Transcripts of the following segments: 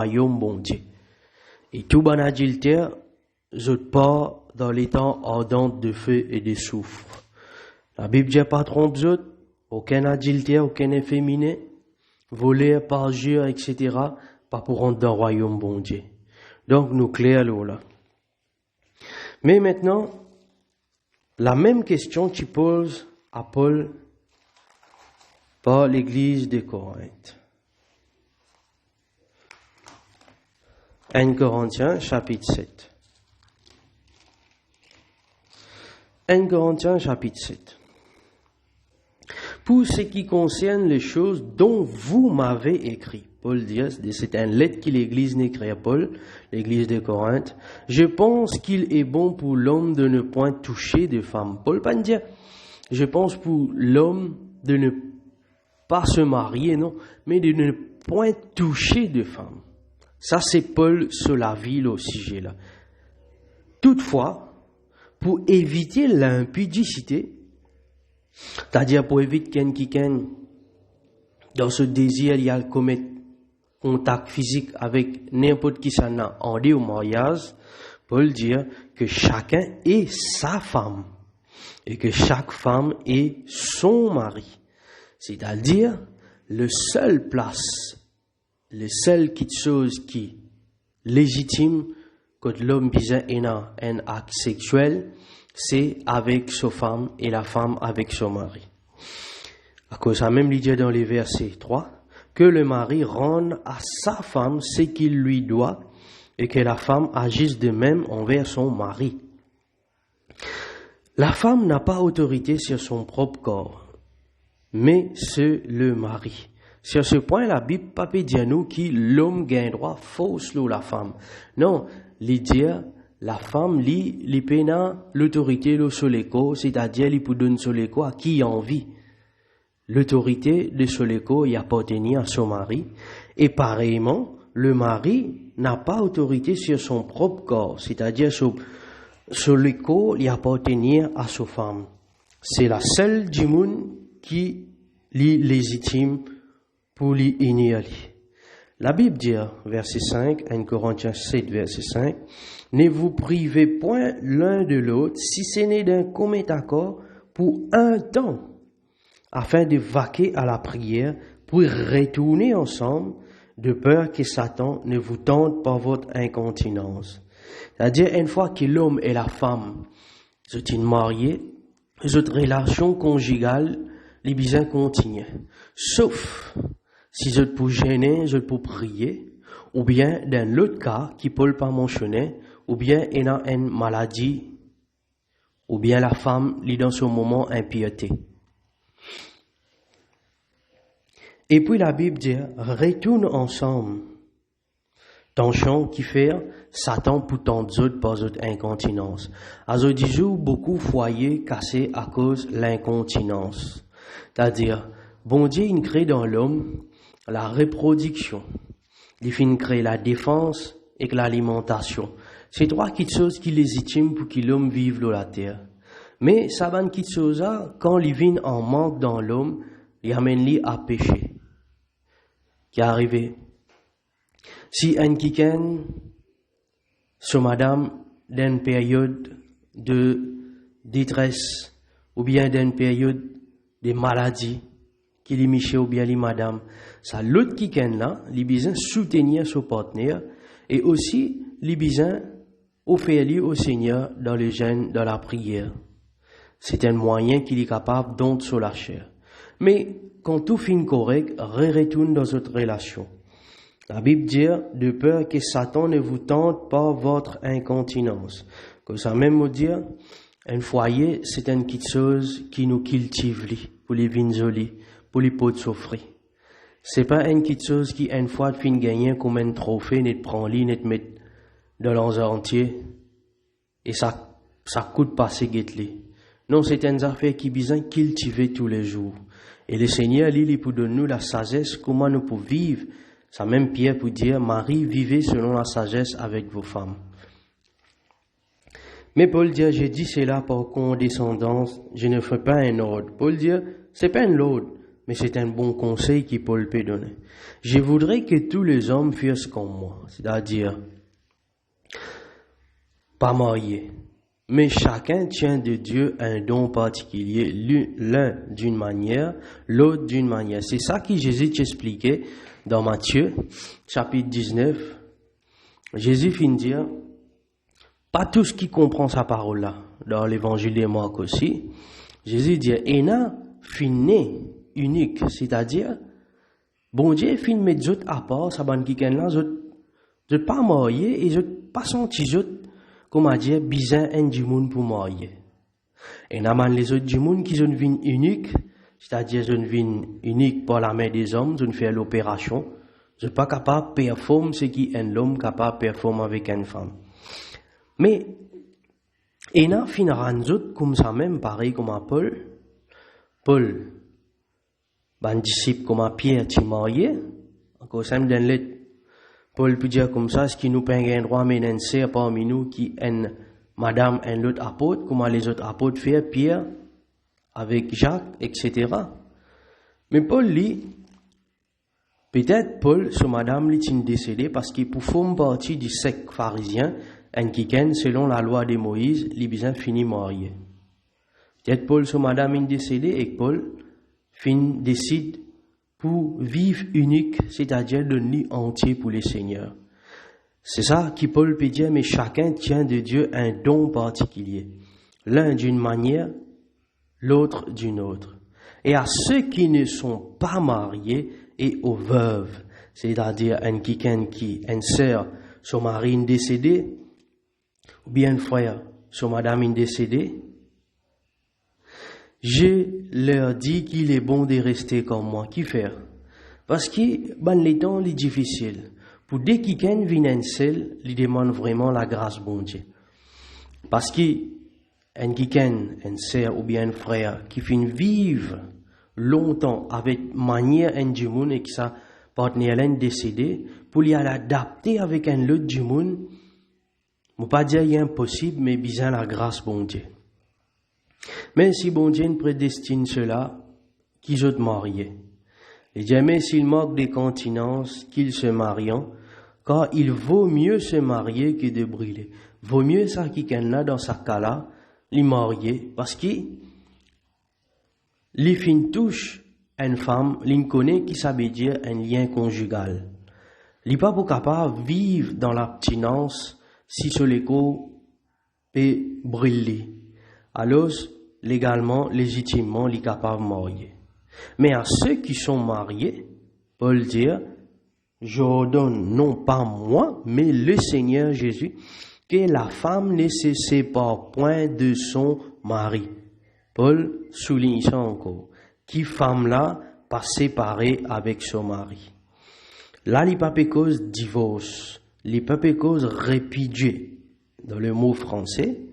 royaume bon Dieu. Et tout bon adultère, je pas dans les temps ardents de feu et de soufre. La Bible dit pas trompe autres, aucun adultère, aucun efféminé, voler, parjure, etc., pas pour rentrer dans le royaume bon Dieu. Donc, nous clair là. Mais maintenant, la même question tu poses à Paul par l'église de Corinthe. 1 Corinthiens, chapitre 7. 1 Corinthiens, chapitre 7. Pour ce qui concerne les choses dont vous m'avez écrit, Paul dit, c'est une lettre que l'église n'écrit à Paul, l'église de Corinthe. Je pense qu'il est bon pour l'homme de ne point toucher de femme. Paul pas dire, je pense pour l'homme de ne pas se marier, non, mais de ne point toucher de femme. Ça, c'est Paul sur la ville au sujet là. Toutefois, pour éviter l'impudicité, c'est-à-dire pour éviter quelqu'un dans ce désir, il y a le commettre contact physique avec n'importe qui ça n'a en au mariage, Paul dit que chacun est sa femme et que chaque femme est son mari. C'est-à-dire, le seul chose qui légitime quand l'homme a un acte sexuel, c'est avec sa femme et la femme avec son mari. À cause ça même, il dit dans les versets 3, que le mari rende à sa femme ce qu'il lui doit et que la femme agisse de même envers son mari. La femme n'a pas autorité sur son propre corps, mais sur le mari. Sur ce point, la Bible pas dit à nous que l'homme gagne droit fausse la femme. Non, il dit la femme li pena l'autorité sur l'écho, c'est-à-dire il peut donner sur l'écho à qui a envie. L'autorité de sur l'écho y appartenait à son mari, et pareillement, le mari n'a pas autorité sur son propre corps, c'est-à-dire sur l'écho y appartenait à sa femme. C'est la seule du monde qui est légitime pour l'y ignorer. La Bible dit, verset 5, 1 Corinthiens 7, verset 5, « Ne vous privez point l'un de l'autre, si ce n'est d'un commun accord, pour un temps, afin de vaquer à la prière, pour retourner ensemble, de peur que Satan ne vous tente par votre incontinence. » C'est-à-dire, une fois que l'homme et la femme sont mariés, cette relation conjugale, les besoins continuent. Sauf si je peux gêner, je peux prier, ou bien dans l'autre cas, qui Paul pas mentionné, ou bien il y a une maladie, ou bien la femme est dans ce moment impiété. Et puis la Bible dit, retourne ensemble. Tension qui fait Satan pour tant d'autres par d'autres incontinence. À ce jour, beaucoup de foyers cassés à cause de l'incontinence. C'est-à-dire, bon Dieu, il crée dans l'homme la reproduction. Il finit créer la défense et l'alimentation. C'est trois petites choses qui légitiment pour que l'homme vive dans la terre. Mais ça va une petite chose là, quand il vient en manque dans l'homme, il amène lui à pécher. Qui est arrivé? Si un quelqu'un, sur madame, d'une période de détresse, ou bien d'une période de maladie, qu'il est miché ou bien les madame, ça l'autre quelqu'un là, il besoin soutenir son partenaire, et aussi, il besoin offrir au Seigneur dans le jeûne, dans la prière. C'est un moyen qu'il est capable d'onter sur la chair. Mais, quand tout finit correct, retourne dans votre relation. La Bible dit, de peur que Satan ne vous tente par votre incontinence. Comme ça même nous dit, un foyer, c'est une petite chose qui nous cultive, pour les vins jolis, pour les pots de souffrir. C'est pas une petite chose qui, une fois, fin gagner comme un trophée, n'est prend lit, n'est mettre dans l'ensemble entier. Et ça coûte pas ces guettes-li. Non, c'est une affaire qui besoin cultiver tous les jours. Et le Seigneur, il pour donner nous la sagesse, comment nous pouvons vivre. Ça même Pierre pour dire, Marie, vivez selon la sagesse avec vos femmes. Mais Paul dit, j'ai dit cela par condescendance, je ne fais pas un ordre. Paul dit, c'est pas un ordre, mais c'est un bon conseil qui Paul peut donner. Je voudrais que tous les hommes fussent comme moi, c'est-à-dire pas mariés, mais chacun tient de Dieu un don particulier, l'un d'une manière, l'autre d'une manière. C'est ça que Jésus t'expliquait dans Matthieu, chapitre 19. Jésus finit de dire, pas tous qui comprennent sa parole là, dans l'évangile de Marc aussi. Jésus dit, Ena finit unique, c'est-à-dire, bon Dieu fin mettre d'autres à part, ça ban qui là, d'autres pas mariés et d'autres pas senti d'autres, comment dire, bizarre un du monde pour marier. Et naman les autres du monde qui sont une unique, c'est-à-dire une vie unique par la main des hommes, ils font l'opération, ils sont pas capables de performer ce qui est l'homme capable de performer avec une femme. Mais, Ena fin rendre comme ça même, pareil comme à Paul. Paul, ban disciple comme à Pierre, tu marié, encore ça me donne lettre. Paul peut dire comme ça, ce qui nous peint un droit, mais un sœur parmi nous qui est madame, un autre apôtre, comment les autres apôtres font, Pierre, avec Jacques, etc. Mais Paul dit, peut-être Paul, ce madame, est décédé parce qu'il pour faire partie du secte pharisien, un qui selon la loi de Moïse, les bisins finit marié. Peut-être Paul, ce madame, est décédé et Paul décide pour vivre unique, c'est-à-dire de nuit entier pour les seigneurs. C'est ça qui Paul peut dire, mais chacun tient de Dieu un don particulier. L'un d'une manière, l'autre d'une autre. Et à ceux qui ne sont pas mariés et aux veuves, c'est-à-dire une sœur, son mari est décédé, ou bien un frère, son madame est décédée, je leur dis qu'il est bon de rester comme moi. Qui faire? Parce que, les temps, est difficile. Pour dès quelqu'un vient un seul, il demande vraiment la grâce bon Dieu. Parce que, un sœur ou bien un frère qui finit vivre longtemps avec manière un du monde et que sa partenaire est décédé, pour lui adapter avec un autre du monde, je ne pas dire qu'il est impossible, mais bien la grâce bon Dieu. Mais si bon Dieu prédestine cela, qu'ils soient mariés. Et jamais s'il manque des continences, qu'ils se marient, car il vaut mieux se marier que de brûler. Vaut mieux ça qui là dans sa cas-là, les marier, parce qu'il fin touche une femme, il connaît qui ça veut dire un lien conjugal. Il n'est pas pour capable de vivre dans l'abstinence si ce l'écho peut brûler. Alors, légitimement, il est capable de marier. Mais à ceux qui sont mariés, Paul dit, j'ordonne non pas moi, mais le Seigneur Jésus, que la femme ne se sépare point de son mari. Paul souligne ça encore. Qui femme-là pas séparée avec son mari. Là, il n'y a pas cause divorce, il n'y a pas cause répudié. Dans le mot français,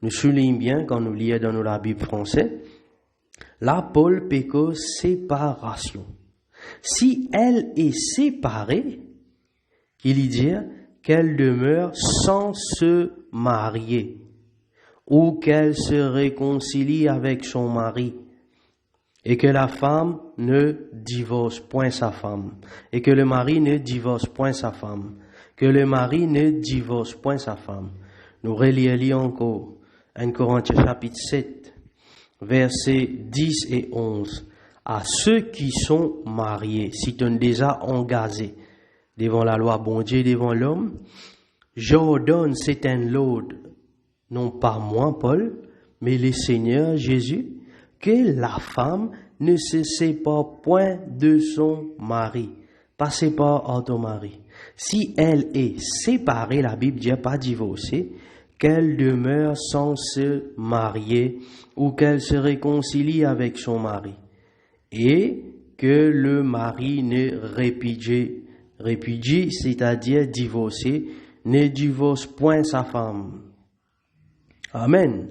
nous soulignons bien quand nous lisons dans la Bible française, là, Paul pécose séparation. Si elle est séparée, il dit qu'elle demeure sans se marier, ou qu'elle se réconcilie avec son mari, et que la femme ne divorce point sa femme, et que le mari ne divorce point sa femme, que le mari ne divorce point sa femme. Nous relisons encore 1 Corinthiens chapitre 7, versets 10 et 11. À ceux qui sont mariés, si tu es déjà engagé devant la loi, bon Dieu, devant l'homme, j'ordonne, c'est un l'ordre, non pas moi, Paul, mais le Seigneur Jésus, que la femme ne se sépare point de son mari. Pas sépare à ton mari. Si elle est séparée, la Bible dit pas divorcée, qu'elle demeure sans se marier ou qu'elle se réconcilie avec son mari. Et que le mari ne répudie, c'est-à-dire divorcer, ne divorce point sa femme. Amen.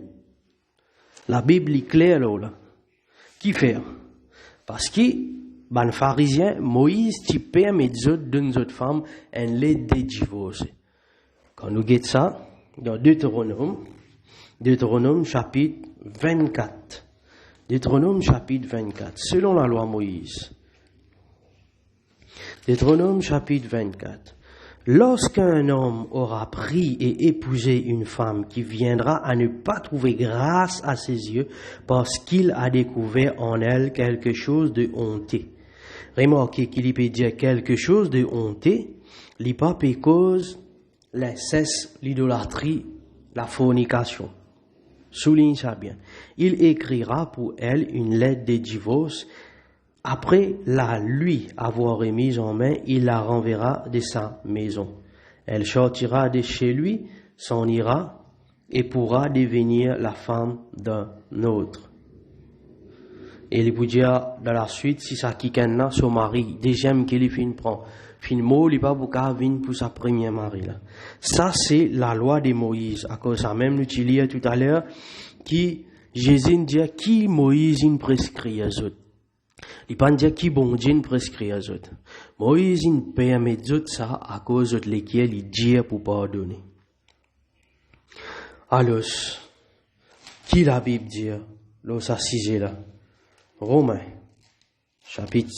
La Bible est claire là. Qui fait? Parce que, les pharisiens, Moïse, tu permets d'une autre femme, elle les divorcer. Quand nous guettons ça, dans Deutéronome chapitre 24, Deutéronome chapitre 24, selon la loi Moïse. Deutéronome chapitre 24. Lorsqu'un homme aura pris et épousé une femme qui viendra à ne pas trouver grâce à ses yeux parce qu'il a découvert en elle quelque chose de honteux. Remarquez qu'il peut dire quelque chose de honteux, il pas cause l'inceste, l'idolâtrie, la fornication. Souligne ça bien. Il écrira pour elle une lettre de divorce. Après la lui avoir remise en main, il la renverra de sa maison. Elle sortira de chez lui, s'en ira et pourra devenir la femme d'un autre. Et il vous dira dans la suite, si ça quitte son mari, deuxième qu'il fin prend, fin mot, il pas pour venir pour sa première mari là. Ça c'est la loi de Moïse. À cause ça même nous lisons tout à l'heure, qui Jésus dit qui Moïse il prescrit aux autres. Il ne dit pas qui bon Dieu prescrit aux autres. Moïse il permet ça à cause de lesquels il dit pour pardonner. Alors, qui la Bible dit, là, ça sixième là? Romains, chapitre.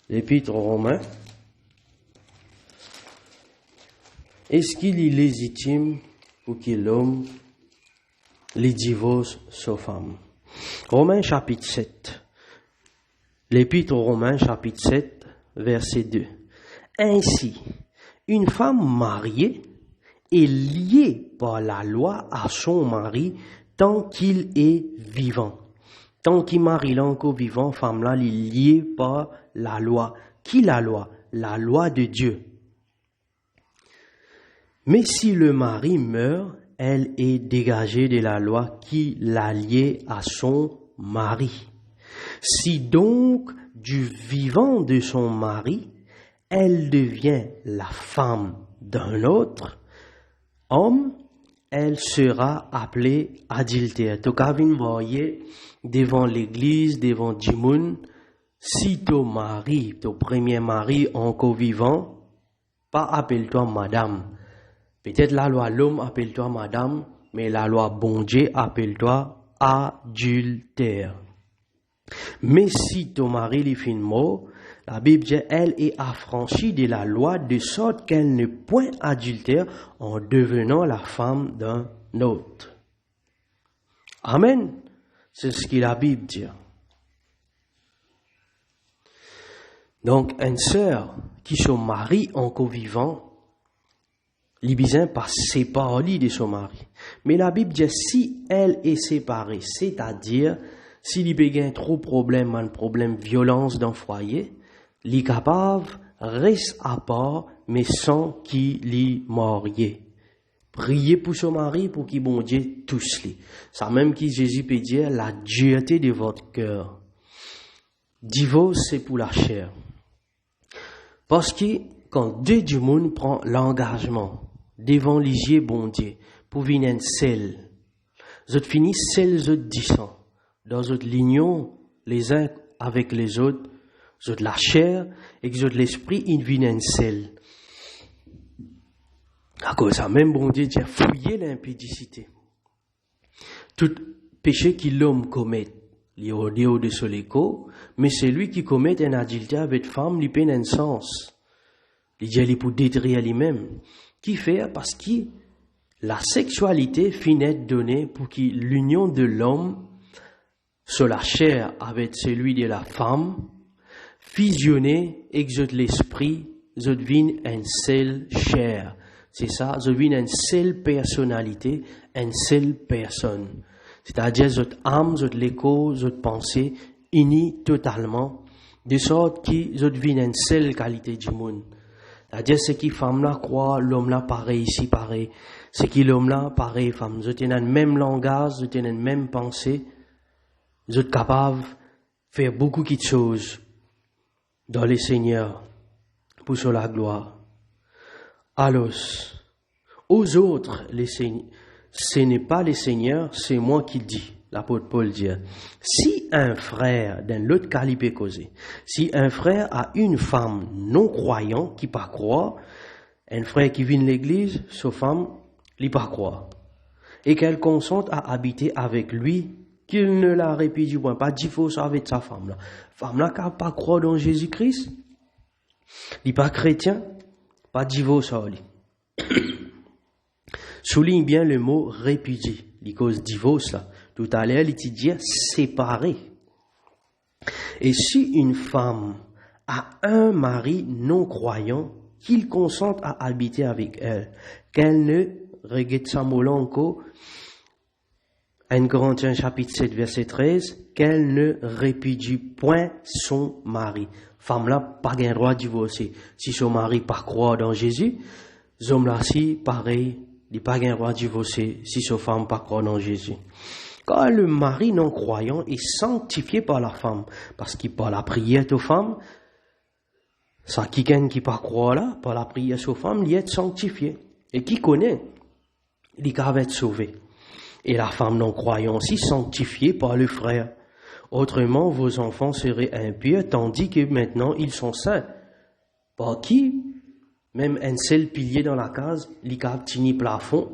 L'épître aux Romains. Est-ce qu'il est légitime pour que l'homme les divorce sa femme? Romains chapitre 7. L'épître aux Romains chapitre 7, verset 2. Ainsi, une femme mariée est liée par la loi à son mari tant qu'il est vivant. Tant qu'il marie encore vivant, femme là, elle est liée par la loi. Qui la loi? La loi de Dieu. Mais si le mari meurt, elle est dégagée de la loi qui l'a liée à son mari. Si donc du vivant de son mari, elle devient la femme d'un autre homme, elle sera appelée adultère. Donc, quand vous voyez devant l'église, devant Dimoun, si ton mari, ton premier mari encore vivant, pas appelle-toi madame. Peut-être la loi l'homme appelle-toi madame, mais la loi bon Dieu appelle-toi adultère. Mais si ton mari lui fait mort, la Bible dit elle est affranchie de la loi de sorte qu'elle ne point adultère en devenant la femme d'un autre. Amen. C'est ce que la Bible dit. Donc, une sœur qui son mari encore vivant, Libizin pas séparé de son mari. Mais la Bible dit si elle est séparée, c'est-à-dire si il y a trop problème, un problème violence dans le foyer, li capable reste à part mais sans qu'il l'y marié. Priez pour son mari pour qu'il bon Dieu tous les. Ça même qui Jésus peut dire la dureté de votre cœur. Divorce c'est pour la chair. Parce que quand Dieu du monde prend l'engagement devant les bon Dieu pour venir seul, vous finissez seul, vous disant dans votre l'union les uns avec les autres, vous la chair et vous l'esprit, ils viennent seul. À cause de ça, même bon Dieu dit fouiller l'impudicité. Tout péché que l'homme commet, il y a au de soléco, mais c'est lui qui commet un adultère avec femme, il peine un sens. Il dit pour détruire lui-même. Qui fait? Parce que la sexualité finit donnée pour que l'union de l'homme sur la chair avec celui de la femme, fusionner, exode l'esprit, devine une seule chair. C'est ça, devine une seule personnalité, une seule personne. C'est-à-dire, votre âme, votre l'écho, votre pensée, unis totalement, de sorte que devine une seule qualité du monde. C'est-à-dire, c'est qui femme là croit, l'homme là pareil, ici pareil. C'est qui l'homme là pareil, femme. Vous êtes dans le même langage, vous êtes dans la même pensée. Vous êtes capable de faire beaucoup de choses dans les seigneurs pour sur la gloire. Alors, aux autres, les seigneurs, ce n'est pas les seigneurs, c'est moi qui dis. L'apôtre Paul dit, si un frère d'un l'autre calibre causé, si un frère a une femme non croyante qui pas croire, un frère qui vient de l'église, sa femme, il pas croire. et qu'elle consente à habiter avec lui, qu'il ne la répudie point, pas divorce avec sa femme là. Femme là qui n'a pas croire dans Jésus-Christ, il n'est pas chrétien, pas divorce à lui. Souligne bien le mot répudie, il cause divorce là. Tout à l'heure, il dit séparer. Et si une femme a un mari non croyant, qu'il consente à habiter avec elle, qu'elle ne regrette sa molanco, 1 Corinthiens chapitre 7 verset 13, qu'elle ne répudie point son mari. Femme là, pas gain droit de divorcer. Si son mari pas croire dans Jésus, homme là si, pareil, il pas gain droit de divorcer si son femme pas croire dans Jésus. Quand le mari non croyant est sanctifié par la femme, parce qu'il par la prière aux femmes, ça quelqu'un qui pas croire là, par la prière aux femmes, il est sanctifié. Et qui connaît, il va être sauvé. Et la femme non croyante aussi sanctifiée par le frère. Autrement, vos enfants seraient impurs, tandis que maintenant ils sont saints. Par qui? Même un seul pilier dans la case, il a petit plafond.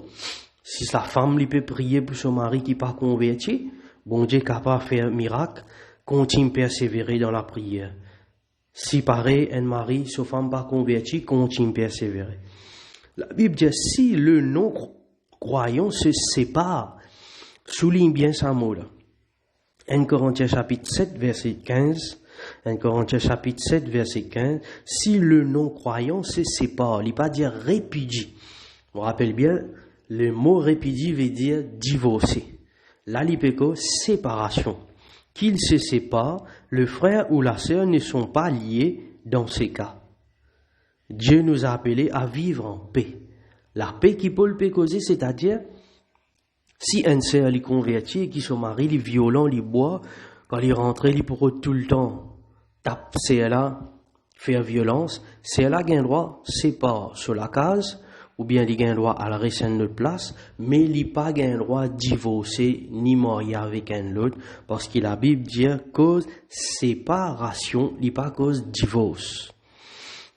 Si sa femme lui peut prier pour son mari qui pas converti, bon Dieu est capable de faire un miracle, continue persévérer dans la prière. Si pareil, un mari, sa femme pas converti, continue persévérer. La Bible dit, si le non-croyant se sépare, souligne bien ce mot-là. 1 Corinthiens chapitre 7, verset 15, 1 Corinthiens chapitre 7, verset 15, si le non-croyant se sépare, il ne pas dire répudie. On rappelle bien, le mot répudie veut dire divorcer. Là, l'ipéco, séparation. Qu'ils se séparent, le frère ou la sœur ne sont pas liés dans ces cas. Dieu nous a appelés à vivre en paix. La paix qui peut le causer, c'est-à-dire, si un sœur est converti et qui son mari, il est violent, il boit, quand il rentre, il pourra tout le temps tape celle-là, faire violence, celle-là gagne droit, c'est pas sur la case, ou bien il gagne droit à la récente de place, mais il n'a pas gagne droit divorcer ni marier avec un autre, parce que la Bible dit cause séparation, il n'est pas cause divorce.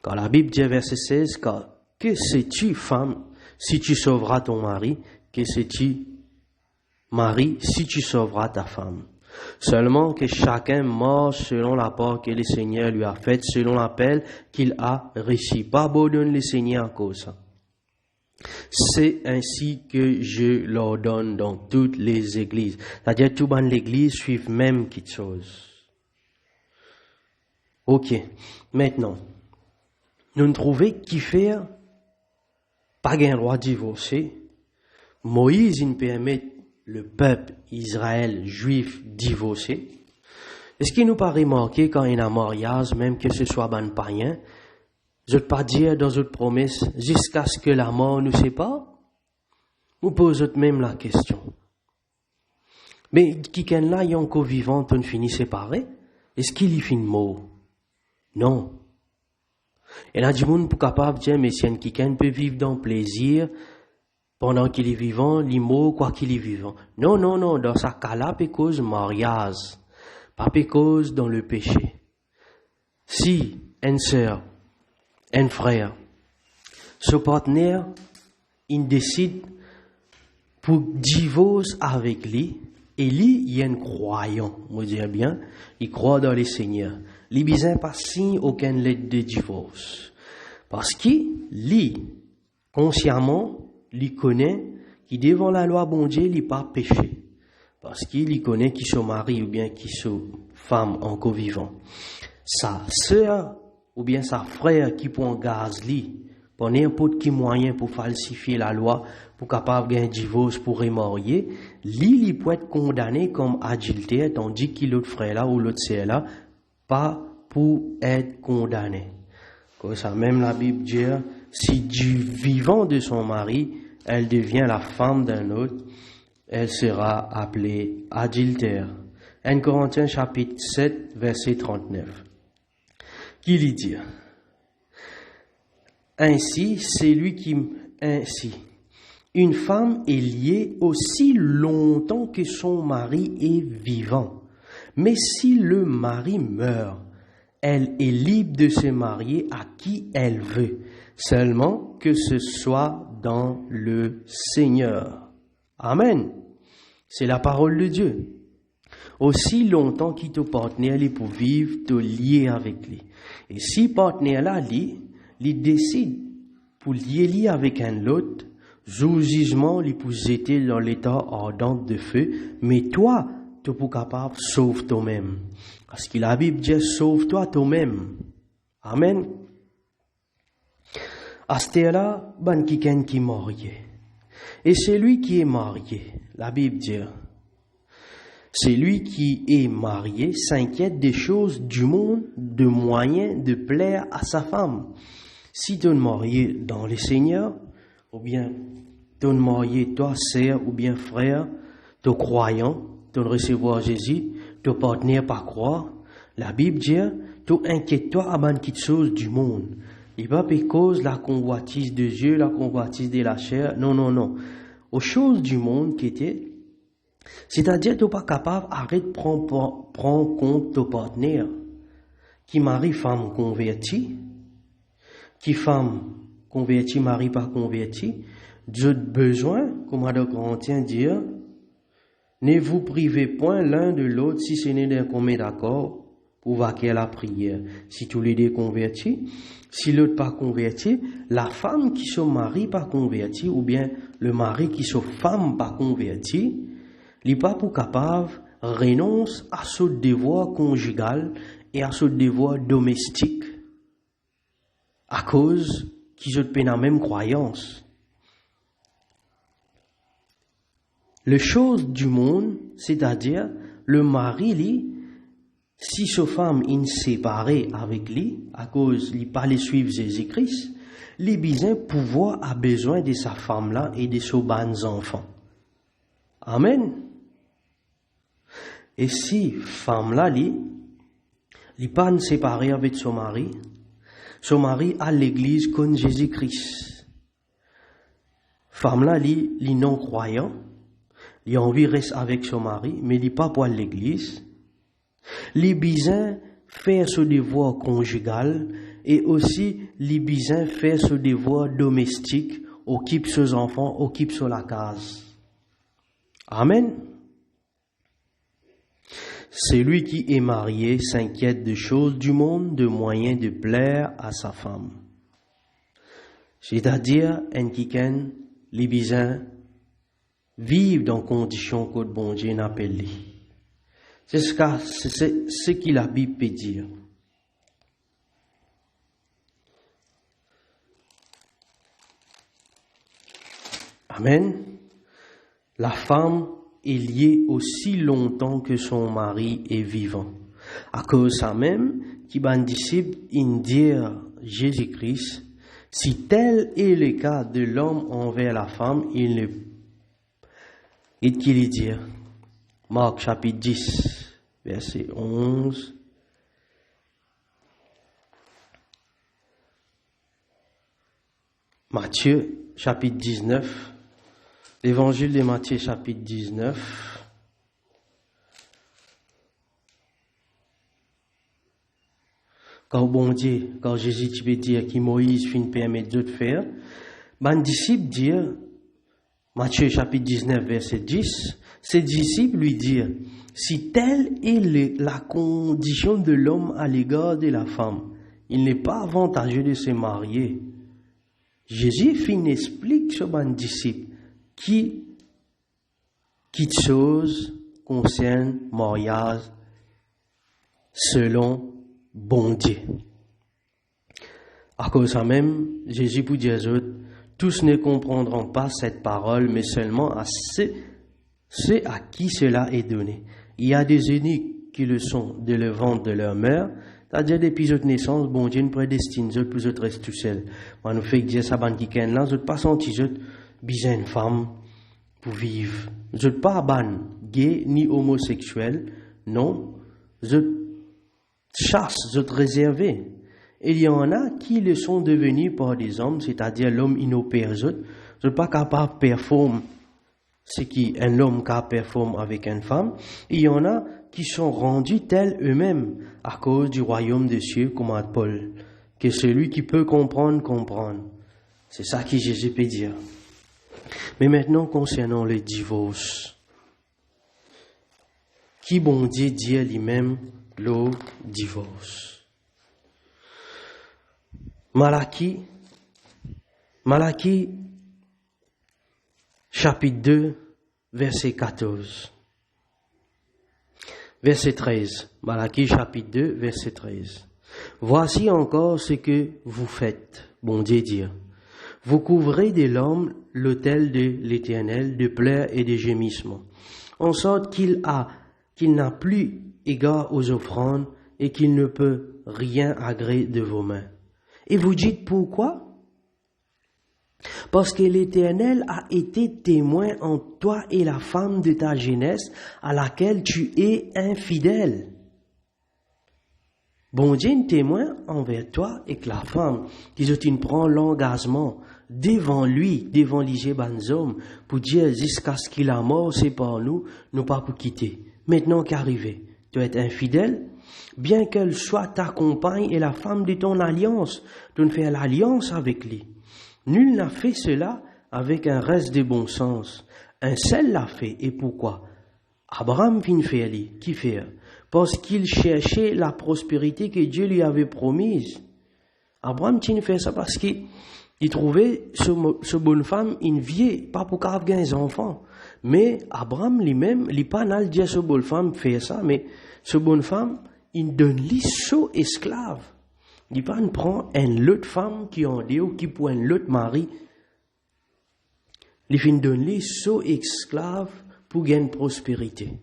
Quand la Bible dit verset 16, que sais-tu, femme, si tu sauveras ton mari, que sais-tu, mari, si tu sauveras ta femme? Seulement que chacun marche selon la part que le Seigneur lui a faite, selon l'appel qu'il a reçu. Pas abandonne le Seigneur à cause ça. C'est ainsi que je l'ordonne dans toutes les églises. C'est-à-dire, tout dans l'église suivent même quelque chose. Ok. Maintenant, nous trouvons qui faire pas un droit de divorcer. Moïse, il permet le peuple Israël juif divorcer. Est-ce qu'il nous paraît marqué quand il y a un mariage, même que ce soit ban païen, je ne veux pas dire dans une promesse, jusqu'à ce que la mort nous sépare? Nous posons même la question. Mais quelqu'un là, il est encore vivant, on finit séparé? Est-ce qu'il y finit mort? Non. Et là, du monde pour capable de dire, mais si quelqu'un peut vivre dans le plaisir, pendant qu'il est vivant, il est mort, quoi qu'il est vivant. Non, non, non, dans sa cas-là, c'est cause mariage, pas cause dans le péché. Si une sœur, un frère, ce partenaire, il décide pour divorce avec lui, et lui, il est un croyant, on dire bien, il croit dans le Seigneur. Il n'a pas signé aucune lettre de divorce. Parce qu'il, lui, consciemment, il connaît qu'il devant la loi bon Dieu, il n'est pas péché. Parce qu'il connaît qu'il son mari ou bien qu'il son femme encore vivant. Sa sœur ou bien sa frère qui prend gaz lui, pour n'importe quel moyen pour falsifier la loi, pour capable de gagner un divorce, pour remarier, lui, il peut être condamné comme adultère, tandis que l'autre frère là ou l'autre sœur là, pas pour être condamné. Comme ça, même la Bible dit, si du vivant de son mari, elle devient la femme d'un autre, elle sera appelée adultère. 1 Corinthiens chapitre 7, verset 39. Qui lui dit? Ainsi, une femme est liée aussi longtemps que son mari est vivant. Mais si le mari meurt, elle est libre de se marier à qui elle veut, seulement que ce soit dans le Seigneur. Amen. C'est la parole de Dieu. Aussi longtemps qu'il te partenaire li pour vivre, te lier avec lui. Et si partenaire là, il décide pour lier avec un autre, jour jugement, il pour jeter dans l'état ardent de feu, mais toi, tu es capable, sauve toi-même. Parce que la Bible dit, sauve-toi toi-même. Amen. À ce là, ben quelqu'un qui est marié. Et c'est lui qui est marié. La Bible dit, c'est lui qui est marié s'inquiète des choses du monde, de moyens de plaire à sa femme. Si tu es marié dans le Seigneur, ou bien tu es marié, toi, sœur, ou bien frère, tu es croyant, tu recevoir Jésus, tu partenaire par croire, la Bible dit, tu inquiète-toi à beaucoup de choses du monde. Il va pas cause la convoitise de Dieu, la convoitise de la chair, non. Aux choses du monde qui étaient, c'est-à-dire, tu n'es pas capable d'arrêter de prendre compte de ton partenaire, qui marie femme convertie, qui femme convertie, mari pas converti, Dieu a besoin, comme Adam Corinthiens dit, ne vous privez point l'un de l'autre si ce n'est d'un commun d'accord pour vaquer à la prière. Si tous les deux convertis, si l'autre pas converti, la femme qui se marie pas convertie, ou bien le mari qui se femme pas convertie, il n'est pas pour capable renonce à ce devoir conjugal et à ce devoir domestique à cause qu'ils ont la même croyance. Les choses du monde, c'est-à-dire le mari, lui, si sa femme est séparée avec lui, à cause il pas les suivre Jésus-Christ, les bisins pouvoir a besoin de sa femme-là et de ses bons enfants. Amen. Et si femme-là, il pas séparée avec son mari à l'église comme Jésus-Christ. Femme-là, il non-croyant, il a envie de rester avec son mari, mais il n'est pas pour l'église. Les bisins faire ce devoir conjugal et aussi les bisins faire ce devoir domestique, occupe ses enfants, occupe sur la case. Amen. Celui qui est marié s'inquiète des choses du monde, de moyens de plaire à sa femme. C'est-à-dire, les bisins vivent dans conditions que le bon Dieu n'appelle. C'est ce que la Bible peut dire. Amen. La femme est liée aussi longtemps que son mari est vivant. À cause de ça même, qui ban disciple dire Jésus-Christ, si tel est le cas de l'homme envers la femme, il ne... Et qu'il dit, Marc chapitre 10, verset 11. Matthieu chapitre 19. L'évangile de Matthieu chapitre 19. Quand Jésus tu peux dire que Moïse fin permettre Dieu de faire, ben disciple dire, Matthieu chapitre 19 verset 10, ses disciples lui dirent, si telle est la condition de l'homme à l'égard de la femme, il n'est pas avantageux de se marier. Jésus fin explique sur ben disciple qui chose concerne mariage selon bon Dieu. À cause de ça même, Jésus pour dire aux autres, tous ne comprendront pas cette parole, mais seulement à ceux à qui cela est donné. Il y a des eunuques qui le sont de le ventre de leur mère, c'est-à-dire depuis leur naissance, bon Dieu nous prédestine, eux pour eux restent tout seuls. On nous fait dire ça, ban qui ken là, eux pas senti eux besoin une femme pour vivre. Eux pas ban gay ni homosexuel, non. Eux chasse, eux réservés. Et il y en a qui le sont devenus par des hommes, c'est-à-dire l'homme inopère eux, eux pas capable de performer ce qu'un homme capable performe avec une femme. Et il y en a qui sont rendus tels eux-mêmes à cause du royaume des cieux, comme à Paul, que celui qui peut comprendre, comprendre. C'est ça que Jésus peut dire. Mais maintenant, concernant le divorce, qui bon Dieu dit lui-même le divorce? Malachie, chapitre 2, verset 14. Verset 13. Malachie, chapitre 2, verset 13. Voici encore ce que vous faites, bon Dieu dit. Vous couvrez de l'homme l'autel de l'Éternel de pleurs et de gémissements, en sorte qu'il n'a plus égard aux offrandes et qu'il ne peut rien agréer de vos mains. Et vous dites pourquoi? Parce que l'Éternel a été témoin entre toi et la femme de ta jeunesse à laquelle tu es infidèle. Bon Dieu est témoin envers toi et que la femme, qui tu prends l'engagement devant lui, devant les hommes, pour dire jusqu'à ce qu'il a mort, c'est par nous, nous pas pour quitter. Maintenant qu'arrivé, tu es infidèle, bien qu'elle soit ta compagne et la femme de ton alliance, tu ne fais l'alliance avec lui. Nul n'a fait cela avec un reste de bon sens. Un seul l'a fait. Et pourquoi? Abraham vient faire lui. Qui fait? Parce qu'il cherchait la prospérité que Dieu lui avait promise. Abraham vient faire ça parce qu'il trouvait ce bonne femme une vieille, pas pour qu'elle ait des enfants. Mais Abraham lui-même, il pas n'a dit ce bonne femme fait ça, mais ce bonne femme, il donne lui so esclave. Il pas prend une autre femme qui en dit ou qui pour un autre mari. Il fin donne lui so esclave pour gagner prospérité.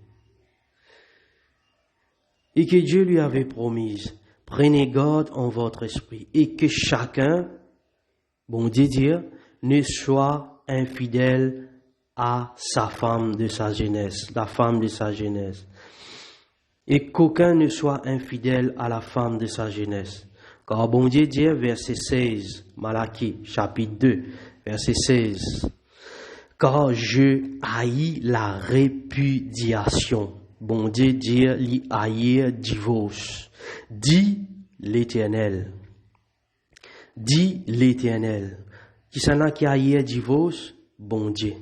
Et que Dieu lui avait promise, prenez garde en votre esprit et que chacun, bon Dieu dire, ne soit infidèle à sa femme de sa jeunesse, la femme de sa jeunesse. Et qu'aucun ne soit infidèle à la femme de sa jeunesse. Car bon Dieu dit, verset 16, Malachie, chapitre 2, verset 16, car je haïs la répudiation. Bon Dieu dit, li haïr divorce. Dit l'Éternel. Dit l'Éternel. Qui s'en a qui haïr divorce? Bon Dieu.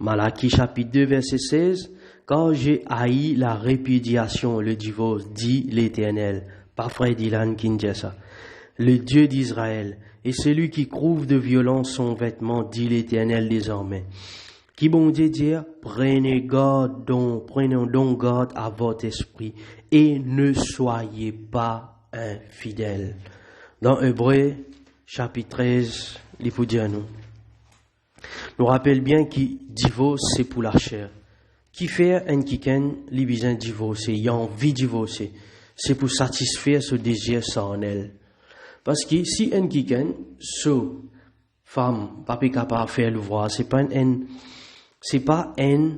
Malachie, chapitre 2, verset 16, car j'ai haï la répudiation, le divorce, dit l'Éternel. Pas frère Dylan qui dit ça. Le Dieu d'Israël, et celui qui couvre de violence son vêtement, dit l'Éternel désormais. Qui bon Dieu dire, prenez donc garde à votre esprit, et ne soyez pas infidèles. Dans Hébreux, chapitre 13, il faut dire nous rappelle bien que divorce, c'est pour la chair. Qui fait un kiken, les besoin divorcer, il a envie de divorcer. C'est pour satisfaire ce désir sans elle. Parce que si un kiken, ce femme, pas capable de faire le voir, c'est pas un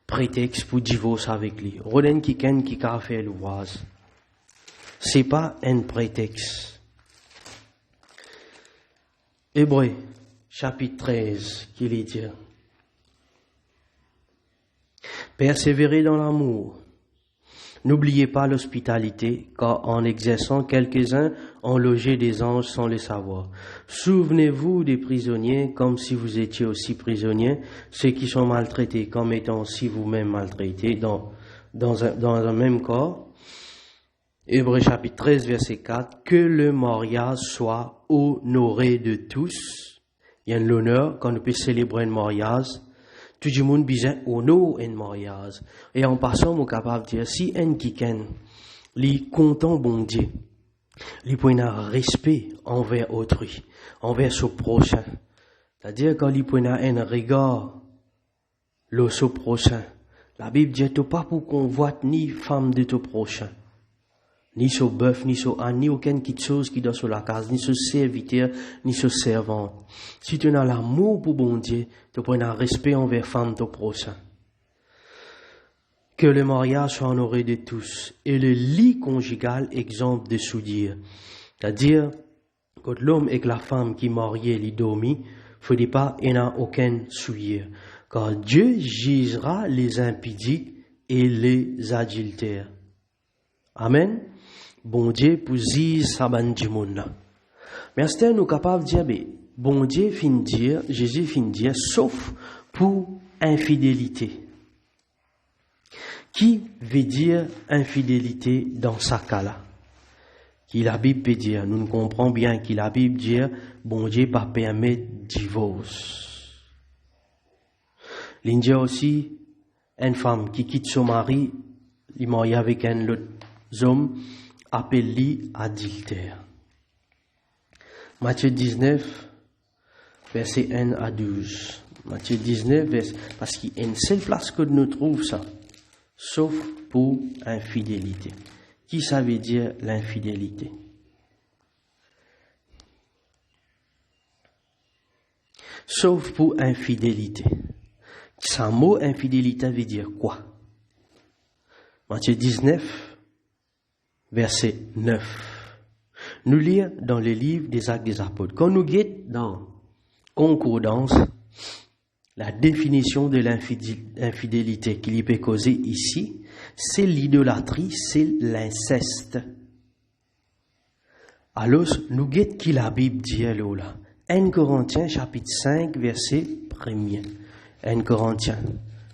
prétexte pour divorcer avec lui. Roden kiken qui a fait le voir. C'est pas un prétexte. Hébreux, chapitre 13, qui lui dit, persévérez dans l'amour. N'oubliez pas l'hospitalité, car en exerçant quelques-uns ont logé des anges sans le savoir. Souvenez-vous des prisonniers comme si vous étiez aussi prisonniers, ceux qui sont maltraités comme étant aussi vous-même maltraités dans un même corps. Hébreux chapitre 13, verset 4, que le mariage soit honoré de tous. Il y a l'honneur quand on peut célébrer un mariage. Tout le monde besoin honor un mariage. Et en passant, on est capable de dire, si un kiken, li content bon Dieu, li point un respect envers autrui, envers son prochain. C'est-à-dire quand li point un regard, le son prochain. La Bible dit, pas pour qu'on voit ni femme de ton prochain. Ni son bœuf, ni son âne, ni aucune petite chose qui doit sur la case, ni ce serviteur, ni ce servant. Si tu as l'amour pour bon Dieu, tu prends un respect envers femme de ton prochain. Que le mariage soit honoré de tous, et le lit conjugal exemple de soudire. C'est-à-dire, quand l'homme et la femme qui mariaient les dormi, faut pas, il n'y a aucun souillure. Car Dieu jugera les impudiques et les adultères. Amen. Bon Dieu pour dire ça ban du monde là. Mais c'est nous capable de dire bon Dieu fin dire, Jésus fin dire, sauf pour infidélité. Qui veut dire infidélité dans ce cas-là? Qui la Bible peut dire, nous ne comprenons bien qui la Bible dit, bon Dieu pas permettre divorce. Il y a aussi une femme qui quitte son mari, il marie avec un autre homme, appelle-lui adultère. Matthieu 19, verset 1 à 12. Matthieu 19, parce qu'il y a une seule place que nous trouvons ça, sauf pour infidélité. Qui ça veut dire l'infidélité? Sauf pour infidélité. Ce mot infidélité veut dire quoi? Matthieu 19, verset 9. Nous lisons dans le livre des Actes des Apôtres. Quand nous guettons dans Concordance, la définition de l'infidélité qu'il y peut causer ici, c'est l'idolâtrie, c'est l'inceste. Alors, nous guettons qui la Bible dit là. 1 Corinthiens chapitre 5, verset 1er. 1 Corinthiens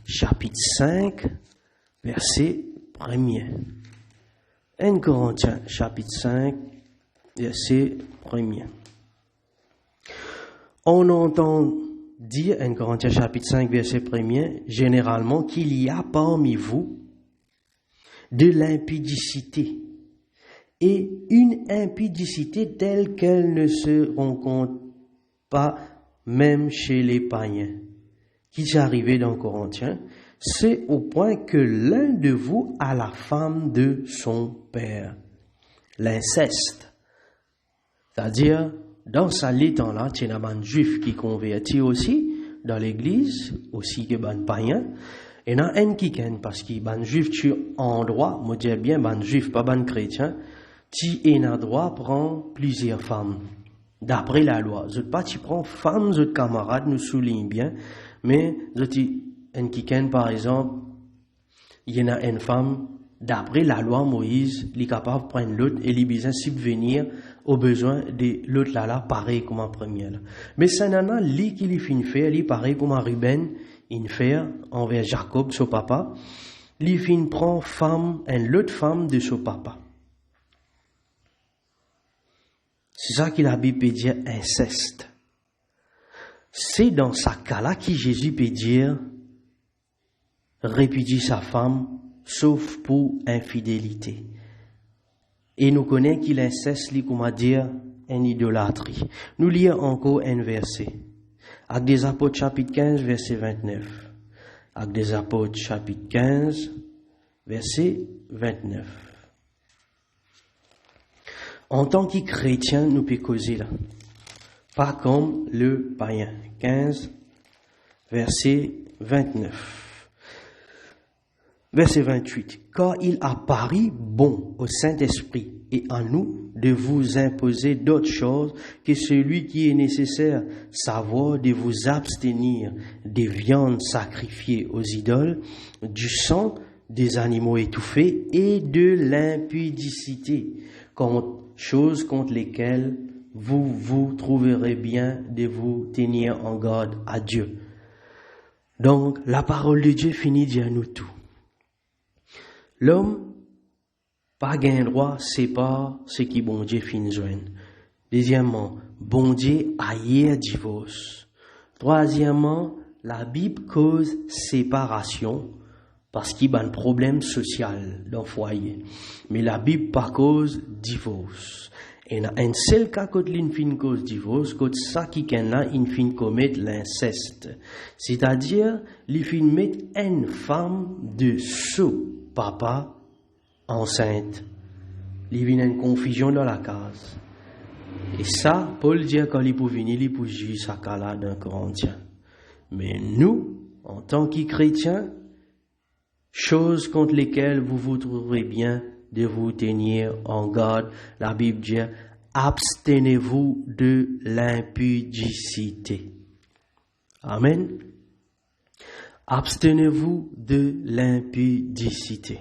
chapitre 5, verset 1er. 1 Corinthiens chapitre 5, verset 1er. On entend dire, 1 Corinthiens chapitre 5, verset 1er, généralement qu'il y a parmi vous de l'impudicité. Et une impudicité telle qu'elle ne se rencontre pas même chez les païens. Qui s'est arrivé dans Corinthiens, c'est au point que l'un de vous a la femme de son père. L'inceste. C'est-à-dire, dans ce temps-là, il y a un juif qui convertit aussi dans l'église, aussi que un païen. Et il y en a un qui ken, parce qu'il y a un juif tu en droit, moi dis bien, un juif, pas un chrétien, tu es en droit prend plusieurs femmes. D'après la loi. Je pas tu prends femmes, je camarades, nous souligne bien, mais je dis, un qui ken, par exemple, il y en a une femme, d'après la loi Moïse, il est capable de prendre l'autre et il besoin subvenir aux besoins de l'autre là, pareil comme en première. Mais ça n'en a lui qui lui fin faire, lui pareil comme en Ruben, il fait envers Jacob, son papa, lui fin prend femme, l'autre femme de son papa. C'est ça que la Bible peut dire inceste. C'est dans ce cas-là que Jésus peut dire répudie sa femme, sauf pour infidélité. Et nous connaissons qu'il inceste, comme à dire, une idolâtrie. Nous lisons encore un verset. Actes des Apôtres, chapitre 15, verset 29. Actes des Apôtres, chapitre 15, verset 29. En tant que chrétien, nous pouvons causer là. Pas comme le païen. 15, verset 29. Verset 28. Car il a paru bon au Saint-Esprit et à nous de vous imposer d'autres choses que celui qui est nécessaire, savoir de vous abstenir des viandes sacrifiées aux idoles, du sang des animaux étouffés et de l'impudicité, choses contre lesquelles vous trouverez bien de vous tenir en garde à Dieu. Donc, la parole de Dieu finit dire nous tout. L'homme, pas gain droit, c'est pas ce qui bon Dieu fin joindre. Deuxièmement, bon Dieu aille divorce. Troisièmement, la Bible cause séparation parce qu'il y a un problème social dans le foyer. Mais la Bible pas cause divorce. Et dans un seul cas, quand l'une fin cause divorce, quand ça qui est là, il fin commettre l'inceste. C'est-à-dire, il fin mettre une femme de son papa enceinte. Il vient une confusion dans la case. Et ça, Paul dit quand il peut venir, il peut juger ça cas-là d'un Corinthien. Mais nous, en tant que chrétiens, choses contre lesquelles vous vous trouverez bien de vous tenir en garde, la Bible dit, abstenez-vous de l'impudicité. Amen. Abstenez-vous de l'impudicité.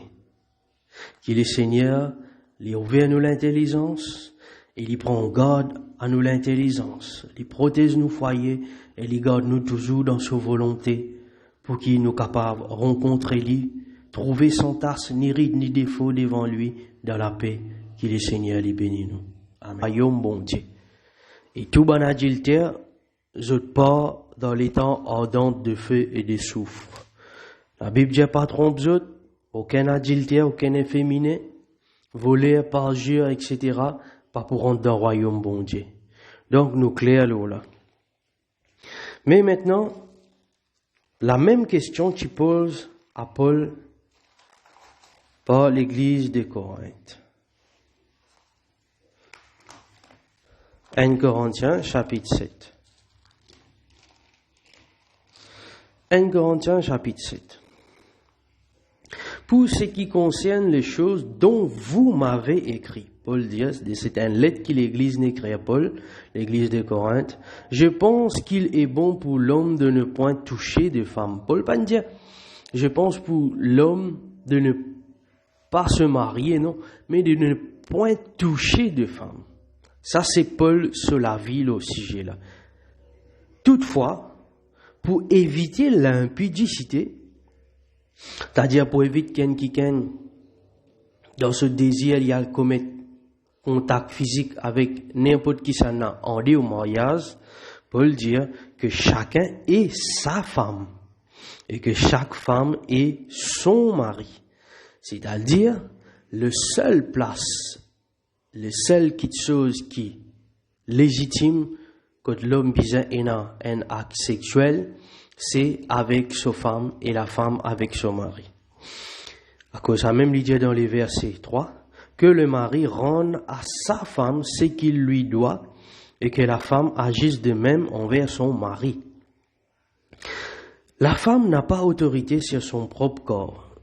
Que le Seigneur lui ouvre nous l'intelligence Et il prend garde à nous l'intelligence. Il protège nos foyers et il garde nous toujours dans sa volonté pour qu'il nous capable de rencontrer lui, trouver sans tasse, ni ride, ni défaut devant lui dans la paix qu'il est Seigneur, il bénit nous. Amen. Royaume bon Dieu. Et tout bon adultère, je pas dans les temps ardents de feu et de soufre. La Bible dit pas trompe autres, aucun adultère, aucun efféminé, voler, parjure, etc., pas pour rentrer dans le royaume bon Dieu. Donc, nous clairons là. Mais maintenant, la même question tu poses à Paul par l'église de Corinthe. 1 Corinthiens, chapitre 7. 1 Corinthiens, chapitre 7. Pour ce qui concerne les choses dont vous m'avez écrit, Paul dit, c'est une lettre que l'Église n'écrit à Paul, l'Église de Corinthe. Je pense qu'il est bon pour l'homme de ne point toucher de femme. Paul pas dire, je pense pour l'homme de ne pas se marier, non, mais de ne point toucher de femme. Ça, c'est Paul sur la vie, au sujet là. Toutefois, pour éviter l'impudicité, c'est-à-dire pour éviter quelqu'un dans ce désir, il y a commettre contact physique avec n'importe qui ça n'a en dit au mariage, Paul dit que chacun est sa femme et que chaque femme est son mari. C'est-à-dire, le seul petite chose qui légitime quand l'homme besoin un acte sexuel, c'est avec sa femme et la femme avec son mari. À cause ça même, il dit dans les versets 3, que le mari rende à sa femme ce qu'il lui doit et que la femme agisse de même envers son mari. La femme n'a pas autorité sur son propre corps,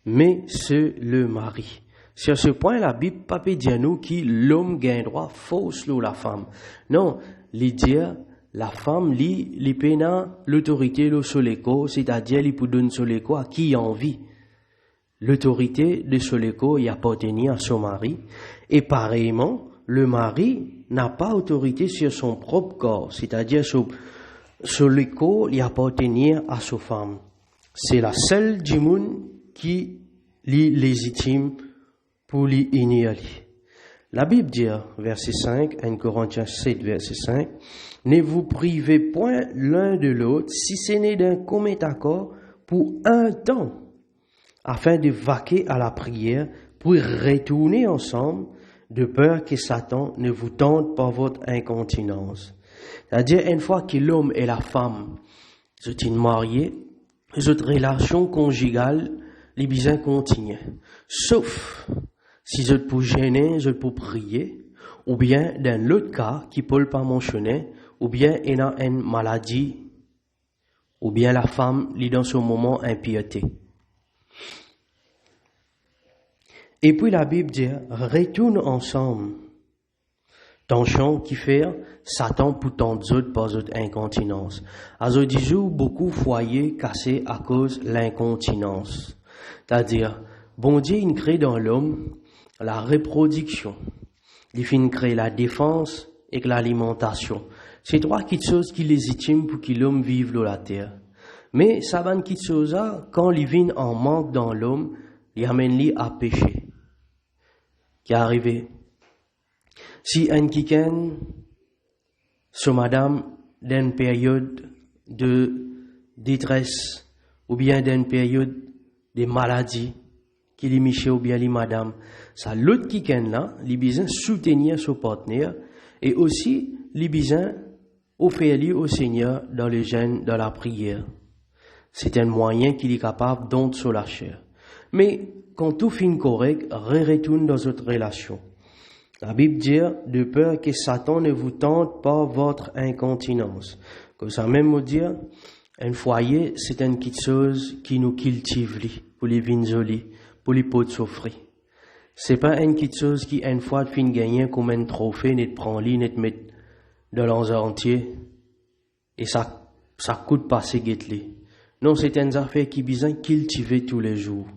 mais sur le mari. Sur ce point, la Bible pas dit à nous que l'homme gagne droit fausse la femme. Non, il dit la femme li pena l'autorité sur les corps, c'est-à-dire il peut donner sur les corps à qui a envie. L'autorité de Soléco y appartenait à son mari, et pareillement, le mari n'a pas autorité sur son propre corps, c'est-à-dire Soléco y appartenait à sa femme. C'est la seule du monde qui est légitime pour l'y ignorer. La Bible dit, verset 5, 1 Corinthiens 7, verset 5, « Ne vous privez point l'un de l'autre, si ce n'est d'un commun accord, pour un temps, afin de vaquer à la prière, pour retourner ensemble, de peur que Satan ne vous tente par votre incontinence. » C'est-à-dire, une fois que l'homme et la femme sont mariés, cette relation conjugale, les besoins continuent. Sauf si je peux gêner, je peux prier, ou bien dans l'autre cas, qui Paul pas mentionné, ou bien il y a une maladie, ou bien la femme est dans ce moment impiété. Et puis la Bible dit, retourne ensemble. Tension qui fait Satan pour tant d'autres par d'autres incontinence. À ce jour, beaucoup de foyers cassés à cause de l'incontinence. C'est-à-dire, bon Dieu, il crée dans l'homme la reproduction. Il finit créer la défense et l'alimentation. C'est trois petites choses qui légitiment pour que l'homme vive dans la terre. Mais ça va une petite chose là, quand il vient en manque dans l'homme, il amène lui à pécher. Qui est arrivé. Si un quelqu'un, sur madame, d'une période de détresse, ou bien d'une période de maladie, qu'il est miché ou bien les madame, ça l'autre quelqu'un là, il besoin soutenir son partenaire, et aussi, il besoin offrir au Seigneur dans le jeûne, dans la prière. C'est un moyen qu'il est capable d'entrer sur la chair. Mais, quand tout finit correct, retourne dans votre relation. La Bible dit, de peur que Satan ne vous tente par votre incontinence. Comme ça même me dire, un foyer, c'est une petite chose qui nous cultive, pour les vins jolis, pour les pots de souffrir. C'est pas une petite chose qui, une fois, fin gagner comme un trophée, n'est prend lit, n'est mettre dans l'ensemble entier. Et ça coûte pas ces guettes-li. Non, c'est une affaire qui besoin cultiver tous les jours.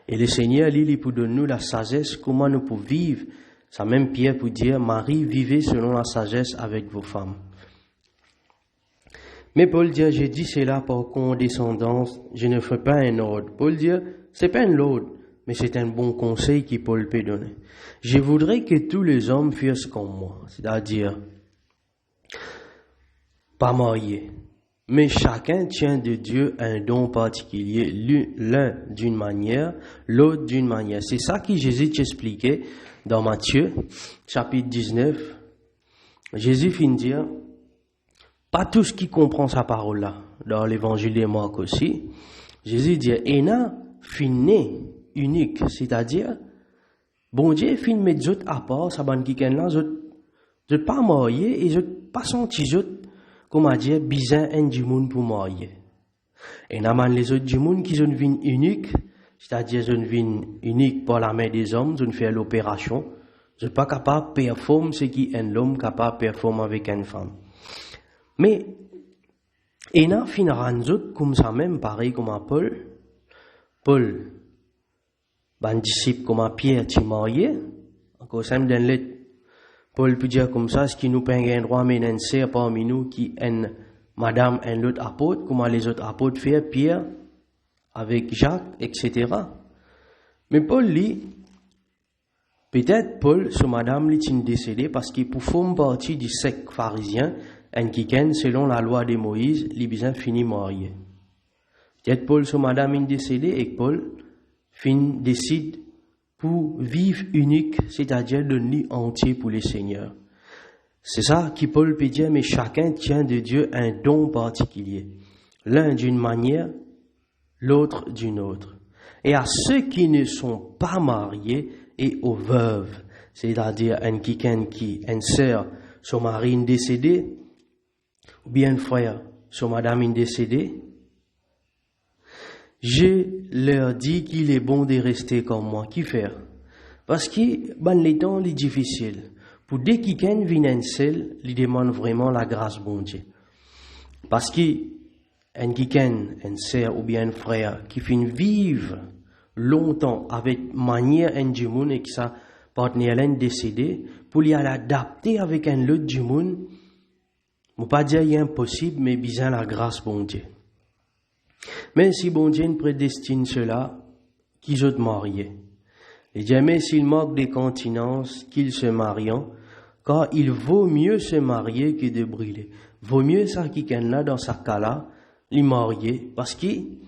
Et le Seigneur, il peut donner nous la sagesse, comment nous pouvons vivre Ça même Pierre pour dire, Marie, vivez selon la sagesse avec vos femmes. Mais Paul dit, j'ai dit cela par condescendance, je ne ferai pas un ordre. Paul dit, c'est pas un ordre, mais c'est un bon conseil que Paul peut donner. Je voudrais que tous les hommes fussent comme moi, c'est-à-dire pas mariés. Mais chacun tient de Dieu un don particulier, l'un d'une manière, l'autre d'une manière. C'est ça que Jésus t'expliquait dans Matthieu, chapitre 19. Jésus finit de dire, pas tous qui comprennent sa parole là, dans l'évangile de Marc aussi. Jésus dit, Ena finit unique, c'est-à-dire, bon Dieu fin met autres à part, ça ban qui là, je pas marié et je pas senti comment dire, bizarre un du monde pour marier. Et naman les autres du monde qui sont une unique, c'est-à-dire une vie unique par la main des hommes, ils font l'opération. Ils ne sont pas capables de performer ce qui est l'homme capable de performer avec une femme. Mais, et na fin ranzot comme ça même, pareil comme à Paul. Paul, ban disciple comme à Pierre, tu marié. Encore ça me donne lettre. Paul peut dire comme ça, ce qui nous peint un droit, mais un sœur parmi nous qui est madame un autre apôtre, comment les autres apôtres font, Pierre, avec Jacques, etc. Mais Paul dit, peut-être Paul, ce madame, est décédé parce qu'il pour former partie du secte pharisien, un qui selon la loi de Moïse, il bien fini marié. Peut-être Paul, ce madame, est décédé et Paul décide pour vivre unique, c'est-à-dire de nuit entier pour les seigneurs. C'est ça qui Paul peut dire, mais chacun tient de Dieu un don particulier. L'un d'une manière, l'autre d'une autre. Et à ceux qui ne sont pas mariés et aux veuves, c'est-à-dire une sœur, son mari est décédé, ou bien un frère, son madame est décédée, je leur dis qu'il est bon de rester comme moi. Qui faire? Parce que, les temps, c'est difficile. Pour dès qu'il vient un seul, il demande vraiment la grâce bon Dieu. Parce que, un sœur ou bien un frère qui finit vivre longtemps avec manière un du monde et que sa partenaire est décédé, pour lui adapter avec un autre du monde, je ne veux pas dire qu'il est impossible, mais bien la grâce bon Dieu. Mais si bon Dieu prédestine cela, qu'ils soient mariés. Et jamais s'il manque des continences, qu'ils se marient, car il vaut mieux se marier que de brûler. Vaut mieux ça qui est là dans sa cas-là, les marier, parce qu'il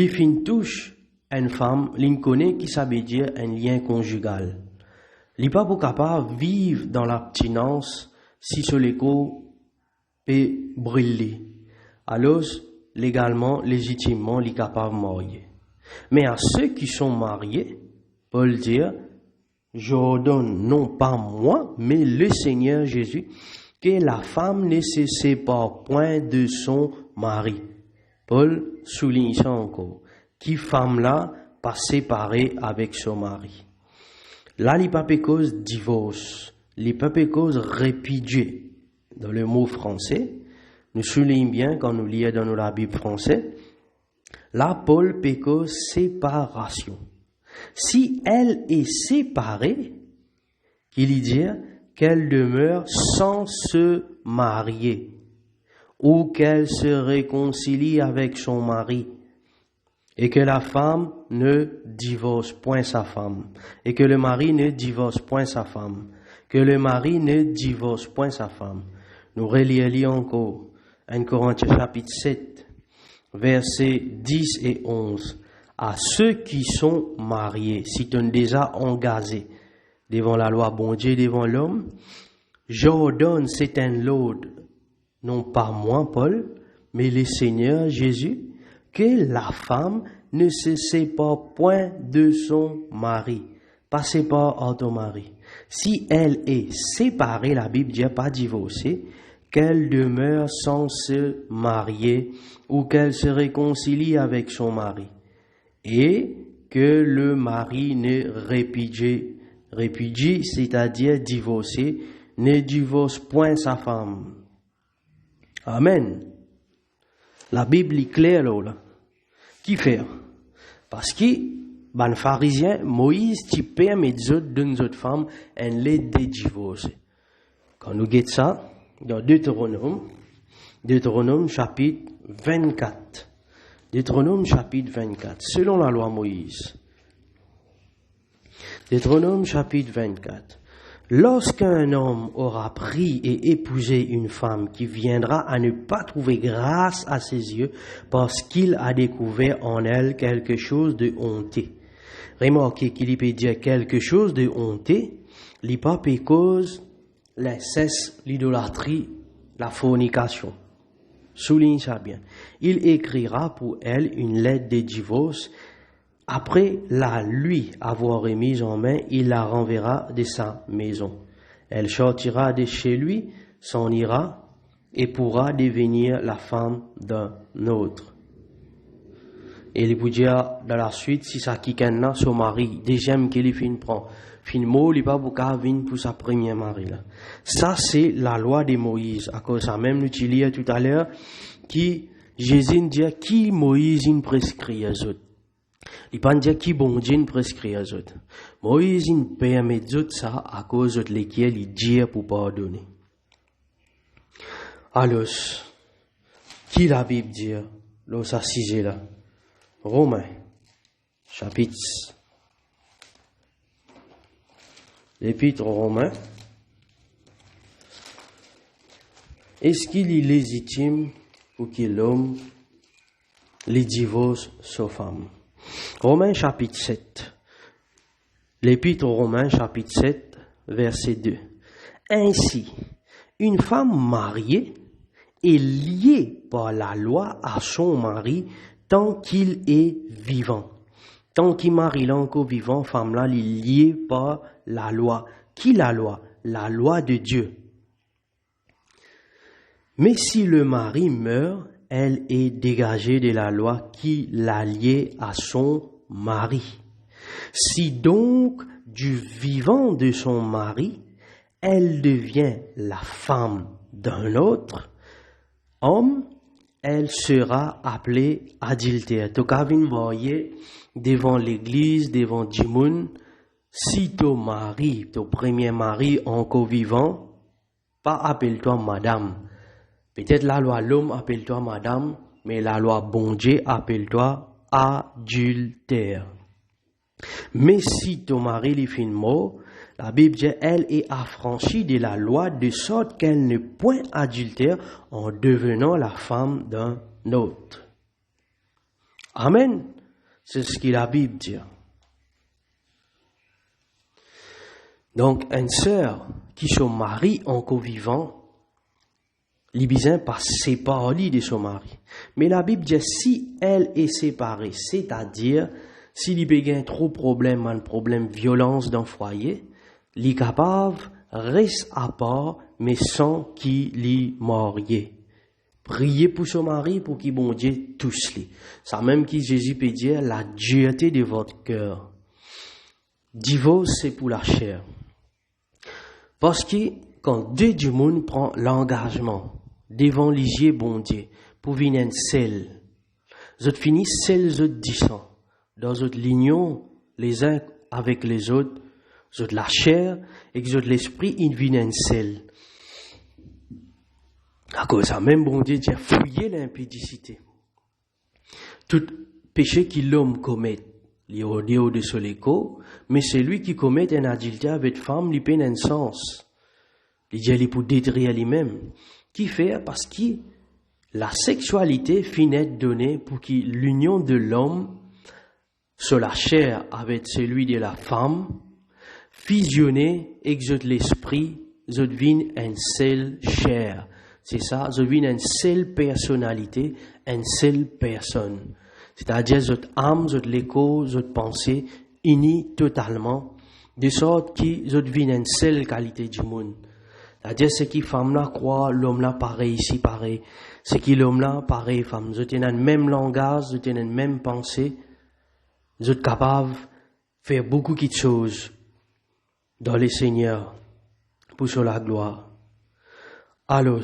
fin touche une femme, il connaît qui ça veut dire un lien conjugal. Il n'est pas pour capable de vivre dans l'abstinence si ce l'écho peut brûler. Alors, légalement, légitimement, il est capable de marier. Mais à ceux qui sont mariés, Paul dit, j'ordonne non pas moi, mais le Seigneur Jésus, que la femme ne se sépare point de son mari. Paul souligne ça encore. Qui femme-là pas séparée avec son mari. Là, il n'y a pas cause divorce, il n'y a pas cause répudié. Dans le mot français, nous soulignons bien quand nous lisons dans la Bible française, là, Paul pécose séparation. Si elle est séparée, qu'il dit qu'elle demeure sans se marier, ou qu'elle se réconcilie avec son mari, et que la femme ne divorce point sa femme, et que le mari ne divorce point sa femme, que le mari ne divorce point sa femme. Nous relisons encore 1 Corinthiens chapitre 7, versets 10 et 11. À ceux qui sont mariés, si tu es déjà engagé devant la loi, bon Dieu, devant l'homme, j'ordonne, c'est un l'ordre, non pas moi, Paul, mais le Seigneur Jésus, que la femme ne se sépare point de son mari. Pas sépare à ton mari. Si elle est séparée, la Bible dit pas divorcée, qu'elle demeure sans se marier ou qu'elle se réconcilie avec son mari. Et que le mari ne répudie, c'est-à-dire divorcer, ne divorce point sa femme. Amen. La Bible est claire là. Qui fait? Parce que ban pharisien, Moïse, tu permets d'une autre femme, elle les divorcer. Quand nous guettons ça, dans Deutéronome chapitre 24. Deutéronome chapitre 24, selon la loi Moïse. Deutéronome chapitre 24. Lorsqu'un homme aura pris et épousé une femme qui viendra à ne pas trouver grâce à ses yeux parce qu'il a découvert en elle quelque chose de honteux. Remarquez qu'il y peut dire quelque chose de honteux, il pas cause l'inceste, l'idolâtrie, la fornication. Souligne ça bien. Il écrira pour elle une lettre de divorce. Après la lui avoir remise en main, il la renverra de sa maison. Elle sortira de chez lui, s'en ira et pourra devenir la femme d'un autre. Et il vous dire dans la suite, si ça qui là, son mari, deuxième qu'il fin prend, fin mot, il pas beaucoup venir pour sa première mari là. Ça c'est la loi de Moïse. À cause ça même nous lisons tout à l'heure, qui Jésus dit qui Moïse il prescrit aux autres. Il pas dire qui bon Dieu prescrit aux autres. Moïse il permet d'autres ça à cause de lesquels il dit pour pardonner. Alors, qui la Bible dit, là ça sixième là. Romains, chapitre. L'épître aux Romains. Est-ce qu'il est légitime pour que l'homme les divorce sa femme? Romains chapitre 7. L'épître aux Romains chapitre 7, verset 2. Ainsi, une femme mariée est liée par la loi à son mari tant qu'il est vivant. Tant qu'il marie là encore vivant, femme là, il est liée par la loi. Qui la loi? La loi de Dieu. Mais si le mari meurt, elle est dégagée de la loi qui l'a liée à son mari. Si donc du vivant de son mari, elle devient la femme d'un autre homme, elle sera appelée adultère. Donc, quand vous voyez devant l'église, devant Djimoun, si ton mari, ton premier mari encore vivant, pas appelle-toi madame. Peut-être la loi l'homme appelle-toi madame, mais la loi bon Dieu appelle-toi adultère. Mais si ton mari est fin mort, la Bible dit elle est affranchie de la loi de sorte qu'elle ne point adultère en devenant la femme d'un autre. Amen. C'est ce que la Bible dit. Donc, une sœur qui son mari encore vivant, l'ibizin pas séparé de son mari. Mais la Bible dit si elle est séparée, c'est-à-dire si il y a trop problème, un problème violence dans le foyer, li capable reste à part, mais sans qu'il l'y marié. Priez pour son mari pour qu'il bon Dieu tous les. Ça même qui Jésus peut dire la dureté de votre cœur. Divorce c'est pour la chair. Parce que quand deux du monde prend l'engagement devant l'isier bon Dieu pour venir seul, vous finissez seul, vous disant dans votre l'union les uns avec les autres. Vous êtes la chair et vous êtes l'esprit, ils viennent seul. À cause de ça, même bon Dieu dit fouiller l'impudicité. Tout péché que l'homme commet, il y a au de soléco, mais c'est lui qui commet un adultère avec femme, il peine un sens. Il dit il pour détruire lui-même. Qui fait? Parce que la sexualité finit donnée pour que l'union de l'homme sur la chair avec celui de la femme fusionner, exode l'esprit, je devine une seule chair. C'est ça, je devine une seule personnalité, une seule personne. C'est-à-dire, votre âme, votre l'écho, votre pensée, unis totalement, de sorte que je devine une seule qualité du monde. C'est-à-dire, c'est qui femme là croit, l'homme là pareil, ici pareil. C'est qui l'homme là pareil, femme. Vous êtes dans le même langage, vous êtes dans la même pensée. Vous êtes capable de faire beaucoup de choses dans les seigneurs, pour sur la gloire. Alors,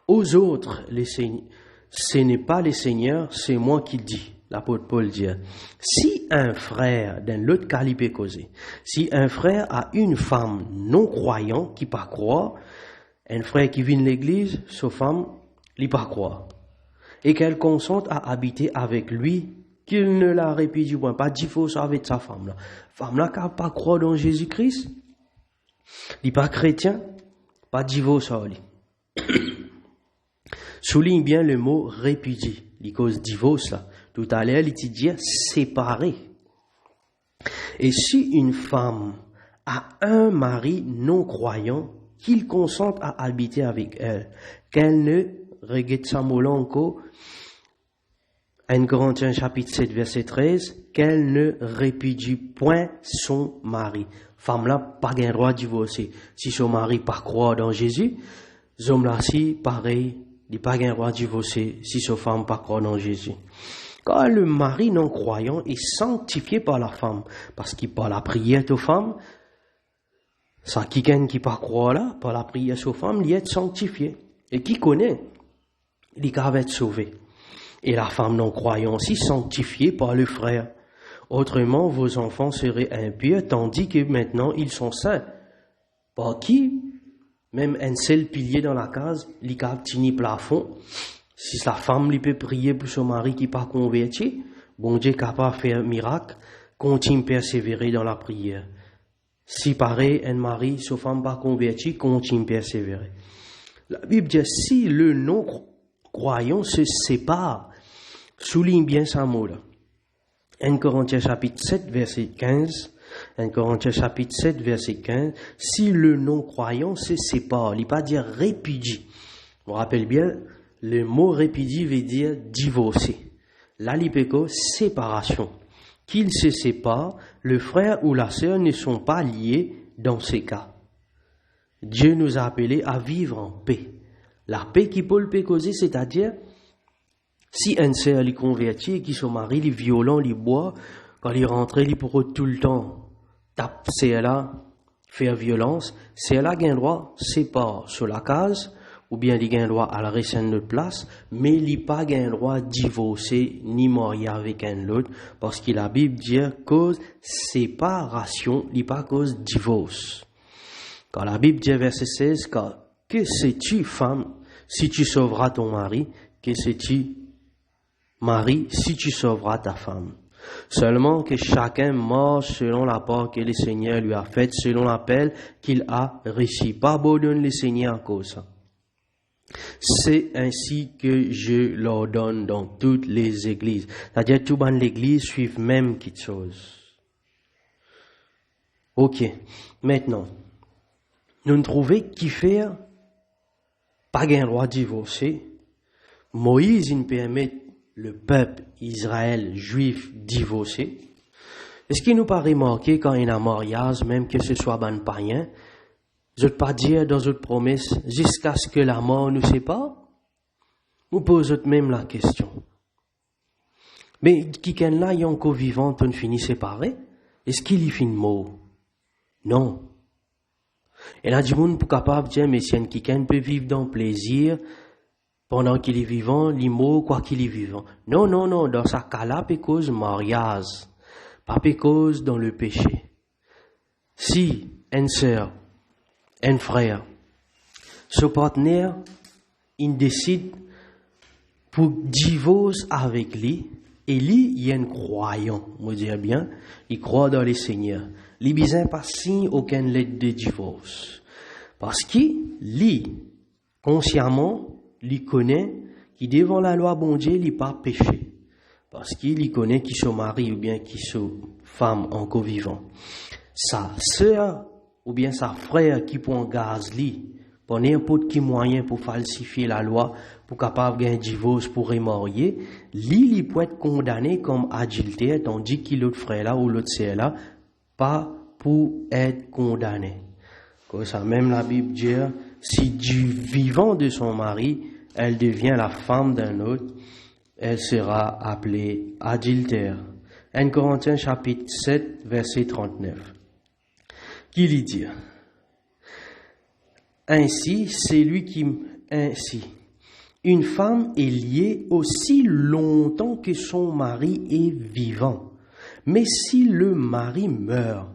aux autres, les seigneurs, ce n'est pas les seigneurs, c'est moi qui dis. l'apôtre Paul dit, si un frère d'un l'autre cas il peut causer, si un frère a une femme non croyante qui pas croire, un frère qui vient de l'église, sa femme, il pas croire, et qu'elle consente à habiter avec lui, qu'il ne la répudie point, pas divorce avec sa femme là. Femme là qui pas croire dans Jésus-Christ, il pas chrétien, pas divorce à lui. Souligne bien le mot répudie, il cause divorce là. Tout à l'heure, il dit séparer. Et si une femme a un mari non croyant, qu'il consente à habiter avec elle, qu'elle ne, regarde Samuel encore, 1 Corinthiens chapitre 7 verset 13, qu'elle ne répudie point son mari. Femme là, pas gain droit de divorcer. Si son mari pas croire dans Jésus, homme là si, pareil, il pas gain droit de divorcer si sa femme pas croire dans Jésus. Quand le mari non croyant est sanctifié par la femme, parce qu'il par la prière aux femmes, ça quelqu'un qui pas croire là, par la prière aux femmes, il est sanctifié. Et qui connaît, il va être sauvé. Et la femme non croyante aussi sanctifiée par le frère. Autrement, vos enfants seraient impurs, tandis que maintenant ils sont saints. Par qui? Même un seul pilier dans la case, il a petit plafond. Si sa femme lui peut prier pour son mari qui n'est pas converti, bon Dieu est capable de faire un miracle, continue persévérer dans la prière. Si pareil, un mari, sa femme pas convertie, continue persévérer. La Bible dit, si le non-croyant se sépare, souligne bien ça mot là. 1 Corinthiens chapitre 7, verset 15, 1 Corinthiens chapitre 7, verset 15, si le non-croyant se sépare, il ne pas dire répudie. On rappelle bien, le mot répudie veut dire divorcer. L'alipéco, séparation. Qu'ils se séparent, le frère ou la sœur ne sont pas liés dans ces cas. Dieu nous a appelés à vivre en paix. La paix qui peut le causer, c'est-à-dire, si un sœur est converti et qui son mari est violent, il boit, quand il rentre, il pourra tout le temps taper celle-là, faire violence, celle-là gagne droit, sépare sur la case, ou bien il gagne droit à la récente de place, mais il n'a pas gagne droit de divorcer ni marier avec un autre, parce que la Bible dit cause séparation, il n'est pas cause divorce. Quand la Bible dit verset 16, que sais-tu, femme, si tu sauveras ton mari, que sais-tu, mari, si tu sauveras ta femme? Seulement que chacun marche selon la part que le Seigneur lui a faite, selon l'appel qu'il a reçu. Pas abandonne le Seigneur en cause. C'est ainsi que je l'ordonne dans toutes les églises. C'est-à-dire, tout dans l'église suivent même quelque chose. Ok. Maintenant, nous nous trouvons qui fait pas gain droit de divorcer. Moïse, il permet le peuple Israël juif divorcer. Est-ce qu'il nous paraît remarqué quand il y a un mariage, même que ce soit un païen, je ne veux pas dire dans une promesse, jusqu'à ce que la mort nous sépare? Nous posons même la question. Mais quelqu'un là, il est encore vivant, on finit séparé? Est-ce qu'il y finit mort? Non. Et là, du monde pour capable de dire, mais si quelqu'un peut vivre dans le plaisir, pendant qu'il est vivant, il est mort, quoi qu'il est vivant. Non, non, non, dans sa cas-là, c'est cause mariage, pas cause dans le péché. Si une sœur, un frère, ce partenaire, il décide pour divorce avec lui, et lui, il est un croyant, on dire bien, il croit dans le Seigneur. Il n'a besoin pas signer aucune lettre de divorce. Parce qu'il, lui, consciemment, il connaît qu'il devant la loi bon Dieu, il n'est pas péché. Parce qu'il connaît qu'il se marie ou bien qu'il se femme encore vivant. Sa sœur ou bien sa frère qui prend gaz lui, pour n'importe quel moyen pour falsifier la loi, pour capable gagner un divorce, pour remarier, lui, il peut être condamné comme adultère, tandis que l'autre frère là ou l'autre sœur là, pas pour être condamné. Comme ça, même la Bible dit, si du vivant de son mari, elle devient la femme d'un autre, elle sera appelée adultère. 1 Corinthiens chapitre 7, verset 39. Qui lui dit? Ainsi, Une femme est liée aussi longtemps que son mari est vivant. Mais si le mari meurt,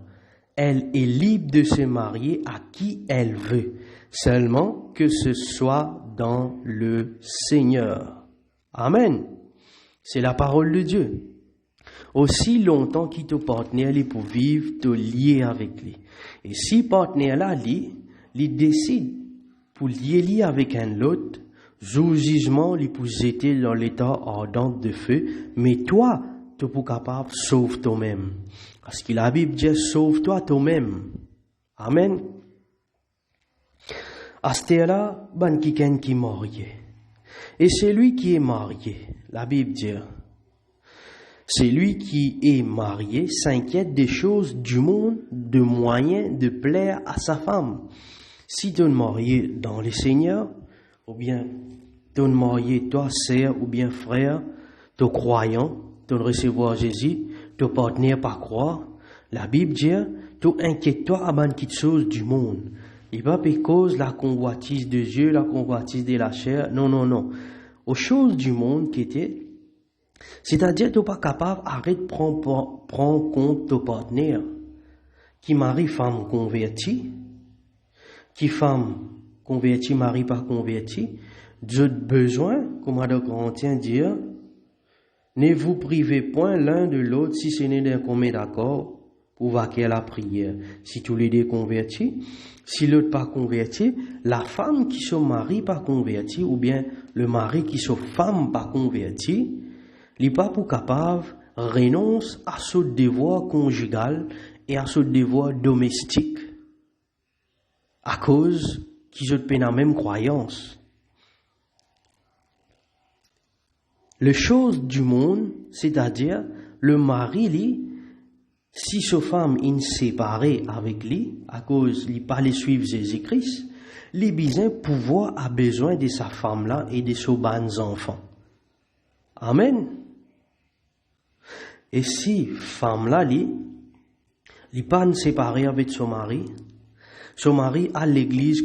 elle est libre de se marier à qui elle veut, seulement que ce soit dans le Seigneur. Amen. C'est la parole de Dieu. Aussi longtemps qu'il te partenaire pour vivre, te lier avec lui. Et si partenaire là, il décide pour lier avec un autre, jour jugement, il peut jeter dans l'état ardent de feu, mais toi, tu es capable, sauve toi-même. Parce que la Bible dit, sauve-toi toi-même. Amen. À ce là, ben quelqu'un qui est marié. Et c'est lui qui est marié. La Bible dit, c'est lui qui est marié s'inquiète des choses du monde, de moyens de plaire à sa femme. Si tu es marié dans le Seigneur, ou bien tu es marié, toi, sœur, ou bien frère, tu es croyant, tu recevoir Jésus, tu partenaire par croire, la Bible dit, tu inquiète-toi à quelque chose du monde. Il va pas cause la convoitise de Dieu, la convoitise de la chair, non. Aux choses du monde qui étaient, c'est-à-dire tu n'es pas capable d'arrêter de prendre compte de ton partenaire, qui marie femme convertie, qui femme convertie, mari pas converti, Dieu besoin, comme Adam Corinthiens dit, ne vous privez point l'un de l'autre si ce n'est d'un commun d'accord pour vaquer à la prière. Si tous les deux convertis, si l'autre pas converti, la femme qui se marie pas convertie, ou bien le mari qui se femme pas converti, il n'est pas pour capable renonce à ce devoir conjugal et à ce devoir domestique à cause qu'ils ont la même croyance. Les choses du monde, c'est-à-dire le mari, lui, si sa femme est séparée avec lui, à cause il pas les suivre Jésus-Christ, les besoins pouvoir a besoin de sa femme-là et de ses bons enfants. Amen. Et si femme-là, il pas séparée avec son mari à l'église,